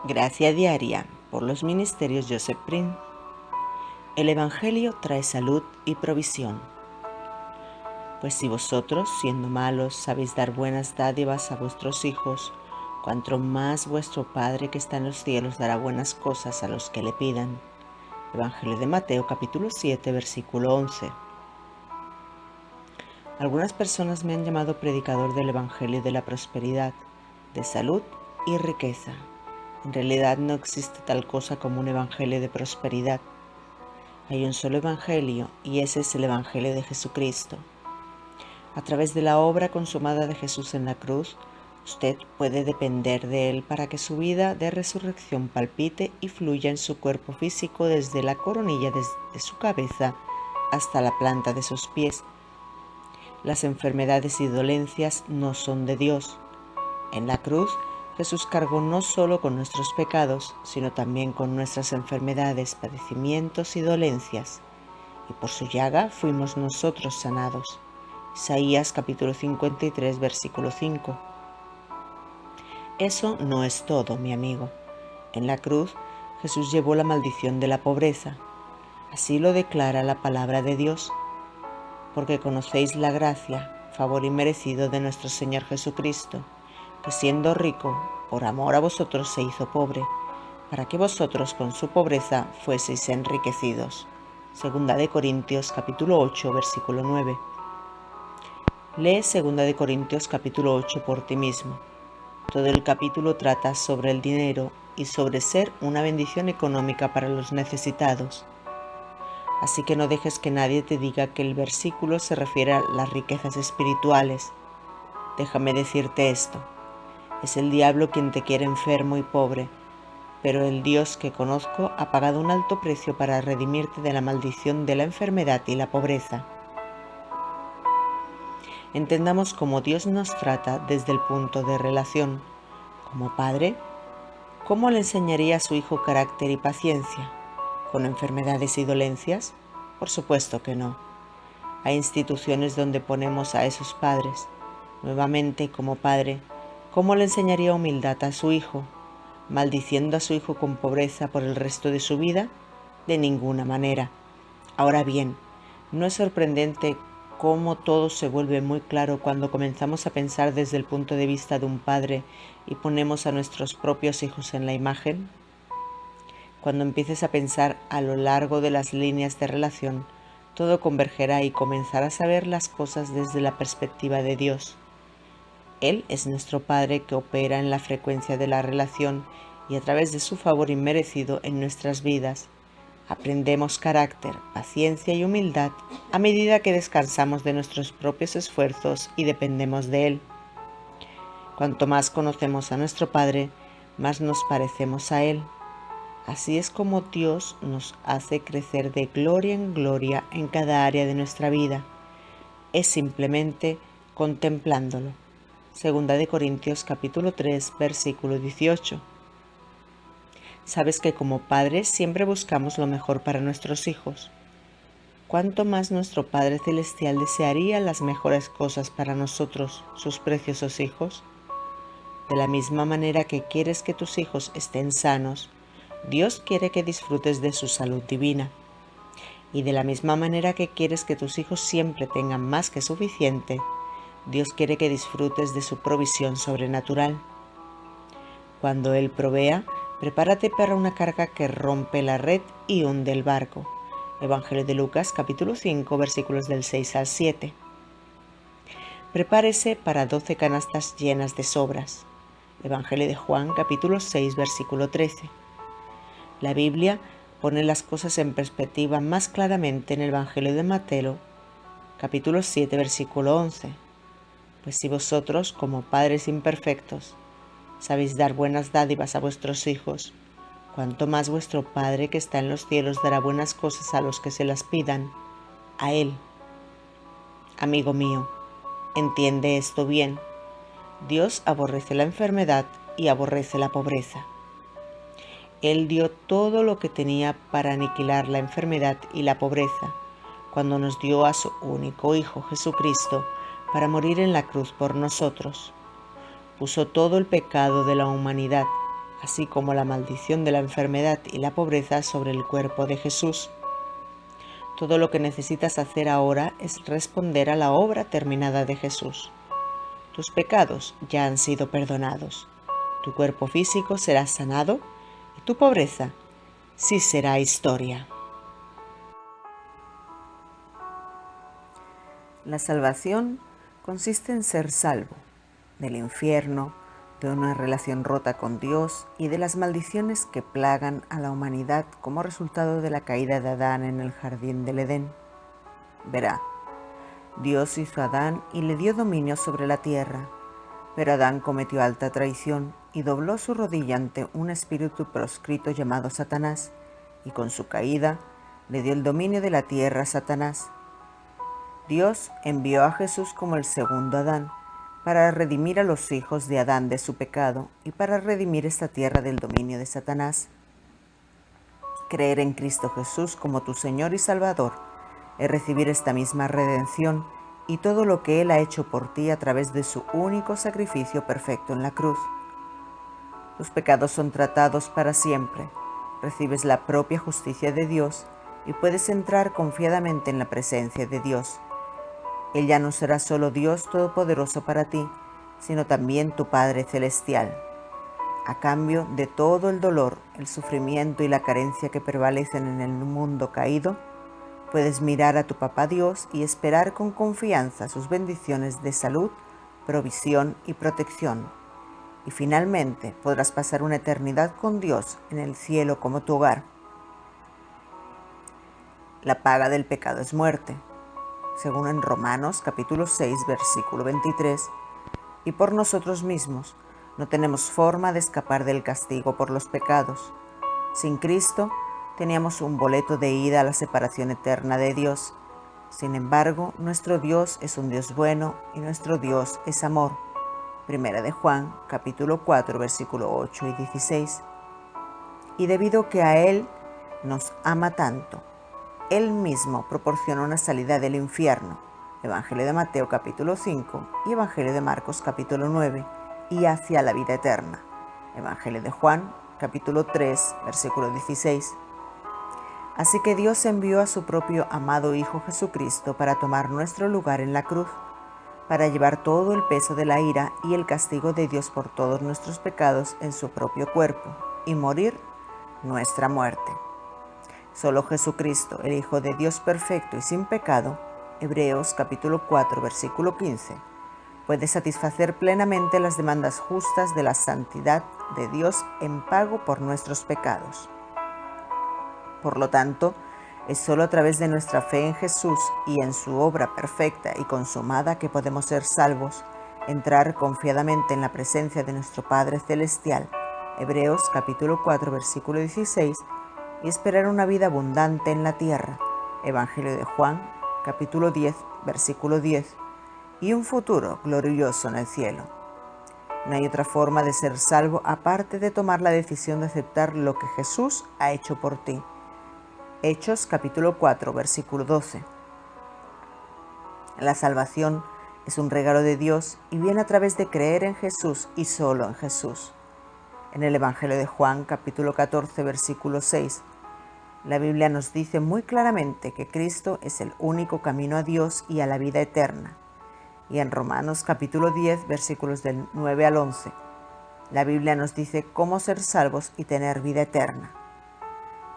Gracia diaria por los ministerios Joseph Prim. El Evangelio trae salud y provisión. Pues si vosotros, siendo malos, sabéis dar buenas dádivas a vuestros hijos, cuanto más vuestro Padre que está en los cielos dará buenas cosas a los que le pidan. Evangelio de Mateo capítulo 7 versículo 11. Algunas personas me han llamado predicador del Evangelio de la prosperidad, de salud y riqueza. En realidad no existe tal cosa como un evangelio de prosperidad. Hay un solo evangelio y ese es el evangelio de Jesucristo. A través de la obra consumada de Jesús en la cruz, usted puede depender de él para que su vida de resurrección palpite y fluya en su cuerpo físico desde la coronilla de su cabeza hasta la planta de sus pies. Las enfermedades y dolencias no son de Dios. En la cruz, Jesús cargó no solo con nuestros pecados, sino también con nuestras enfermedades, padecimientos y dolencias, y por su llaga fuimos nosotros sanados. Isaías capítulo 53, versículo 5. Eso no es todo, mi amigo. En la cruz, Jesús llevó la maldición de la pobreza. Así lo declara la palabra de Dios. Porque conocéis la gracia, favor inmerecido de nuestro Señor Jesucristo, que siendo rico, por amor a vosotros se hizo pobre, para que vosotros con su pobreza fueseis enriquecidos. Segunda de Corintios capítulo 8, versículo 9. Lee Segunda de Corintios capítulo 8 por ti mismo. Todo el capítulo trata sobre el dinero y sobre ser una bendición económica para los necesitados. Así que no dejes que nadie te diga que el versículo se refiere a las riquezas espirituales. Déjame decirte esto. Es el diablo quien te quiere enfermo y pobre, pero el Dios que conozco ha pagado un alto precio para redimirte de la maldición de la enfermedad y la pobreza. Entendamos cómo Dios nos trata desde el punto de relación. Como padre, ¿cómo le enseñaría a su hijo carácter y paciencia? ¿Con enfermedades y dolencias? Por supuesto que no. Hay instituciones donde ponemos a esos padres. Nuevamente, como padre, ¿cómo le enseñaría humildad a su hijo? ¿Maldiciendo a su hijo con pobreza por el resto de su vida? De ninguna manera. Ahora bien, ¿no es sorprendente cómo todo se vuelve muy claro cuando comenzamos a pensar desde el punto de vista de un padre y ponemos a nuestros propios hijos en la imagen? Cuando empieces a pensar a lo largo de las líneas de relación, todo convergerá y comenzarás a ver las cosas desde la perspectiva de Dios. Él es nuestro Padre que opera en la frecuencia de la relación y a través de su favor inmerecido en nuestras vidas. Aprendemos carácter, paciencia y humildad a medida que descansamos de nuestros propios esfuerzos y dependemos de Él. Cuanto más conocemos a nuestro Padre, más nos parecemos a Él. Así es como Dios nos hace crecer de gloria en gloria en cada área de nuestra vida. Es simplemente contemplándolo. Segunda de Corintios capítulo 3, versículo 18. Sabes que como padres siempre buscamos lo mejor para nuestros hijos. ¿Cuánto más nuestro Padre Celestial desearía las mejores cosas para nosotros, sus preciosos hijos? De la misma manera que quieres que tus hijos estén sanos, Dios quiere que disfrutes de su salud divina. Y de la misma manera que quieres que tus hijos siempre tengan más que suficiente, Dios quiere que disfrutes de su provisión sobrenatural. Cuando Él provea, prepárate para una carga que rompe la red y hunde el barco. Evangelio de Lucas, capítulo 5, versículos del 6 al 7. Prepárese para 12 canastas llenas de sobras. Evangelio de Juan, capítulo 6, versículo 13. La Biblia pone las cosas en perspectiva más claramente en el Evangelio de Mateo, capítulo 7, versículo 11. Pues si vosotros, como padres imperfectos, sabéis dar buenas dádivas a vuestros hijos, cuanto más vuestro Padre que está en los cielos dará buenas cosas a los que se las pidan, a Él. Amigo mío, entiende esto bien. Dios aborrece la enfermedad y aborrece la pobreza. Él dio todo lo que tenía para aniquilar la enfermedad y la pobreza, cuando nos dio a su único Hijo, Jesucristo, para morir en la cruz por nosotros. Puso todo el pecado de la humanidad así como la maldición de la enfermedad y la pobreza sobre el cuerpo de Jesús. Todo lo que necesitas hacer ahora es responder a la obra terminada de Jesús. Tus pecados ya han sido perdonados, tu cuerpo físico será sanado y tu pobreza sí será historia. La salvación consiste en ser salvo del infierno, de una relación rota con Dios y de las maldiciones que plagan a la humanidad como resultado de la caída de Adán en el jardín del Edén. Verá, Dios hizo a Adán y le dio dominio sobre la tierra, pero Adán cometió alta traición y dobló su rodilla ante un espíritu proscrito llamado Satanás, y con su caída le dio el dominio de la tierra a Satanás. Dios envió a Jesús como el segundo Adán, para redimir a los hijos de Adán de su pecado y para redimir esta tierra del dominio de Satanás. Creer en Cristo Jesús como tu Señor y Salvador es recibir esta misma redención y todo lo que Él ha hecho por ti a través de su único sacrificio perfecto en la cruz. Tus pecados son tratados para siempre, recibes la propia justicia de Dios y puedes entrar confiadamente en la presencia de Dios. Él ya no será solo Dios Todopoderoso para ti, sino también tu Padre Celestial. A cambio de todo el dolor, el sufrimiento y la carencia que prevalecen en el mundo caído, puedes mirar a tu Papá Dios y esperar con confianza sus bendiciones de salud, provisión y protección. Y finalmente podrás pasar una eternidad con Dios en el cielo como tu hogar. La paga del pecado es muerte, según en Romanos capítulo 6, versículo 23, y por nosotros mismos no tenemos forma de escapar del castigo por los pecados. Sin Cristo teníamos un boleto de ida a la separación eterna de Dios. Sin embargo, nuestro Dios es un Dios bueno y nuestro Dios es amor. Primera de Juan capítulo 4, versículo 8 y 16. Y debido que a Él nos ama tanto, Él mismo proporciona una salida del infierno, Evangelio de Mateo capítulo 5 y Evangelio de Marcos capítulo 9, y hacia la vida eterna, Evangelio de Juan capítulo 3, versículo 16. Así que Dios envió a su propio amado Hijo Jesucristo para tomar nuestro lugar en la cruz, para llevar todo el peso de la ira y el castigo de Dios por todos nuestros pecados en su propio cuerpo, y morir nuestra muerte. Solo Jesucristo, el Hijo de Dios perfecto y sin pecado, Hebreos capítulo 4, versículo 15, puede satisfacer plenamente las demandas justas de la santidad de Dios en pago por nuestros pecados. Por lo tanto, es solo a través de nuestra fe en Jesús y en su obra perfecta y consumada que podemos ser salvos, entrar confiadamente en la presencia de nuestro Padre Celestial, Hebreos capítulo 4, versículo 16, y esperar una vida abundante en la tierra, Evangelio de Juan, capítulo 10, versículo 10, y un futuro glorioso en el cielo. No hay otra forma de ser salvo aparte de tomar la decisión de aceptar lo que Jesús ha hecho por ti. Hechos capítulo 4, versículo 12. La salvación es un regalo de Dios y viene a través de creer en Jesús y solo en Jesús. En el Evangelio de Juan capítulo 14, versículo 6, la Biblia nos dice muy claramente que Cristo es el único camino a Dios y a la vida eterna. Y en Romanos capítulo 10, versículos del 9 al 11, la Biblia nos dice cómo ser salvos y tener vida eterna.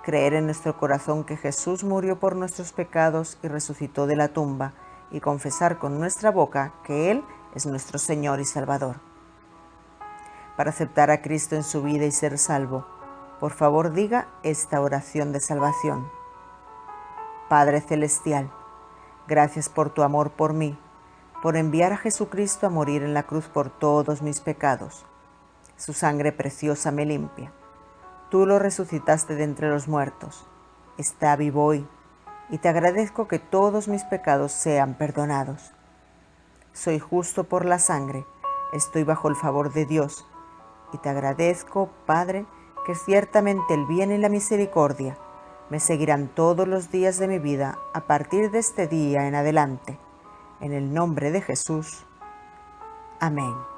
Creer en nuestro corazón que Jesús murió por nuestros pecados y resucitó de la tumba, y confesar con nuestra boca que Él es nuestro Señor y Salvador. Para aceptar a Cristo en su vida y ser salvo, por favor diga esta oración de salvación. Padre Celestial, gracias por tu amor por mí, por enviar a Jesucristo a morir en la cruz por todos mis pecados. Su sangre preciosa me limpia. Tú lo resucitaste de entre los muertos. Está vivo hoy, y te agradezco que todos mis pecados sean perdonados. Soy justo por la sangre, estoy bajo el favor de Dios, y te agradezco, Padre, que ciertamente el bien y la misericordia me seguirán todos los días de mi vida a partir de este día en adelante. En el nombre de Jesús. Amén.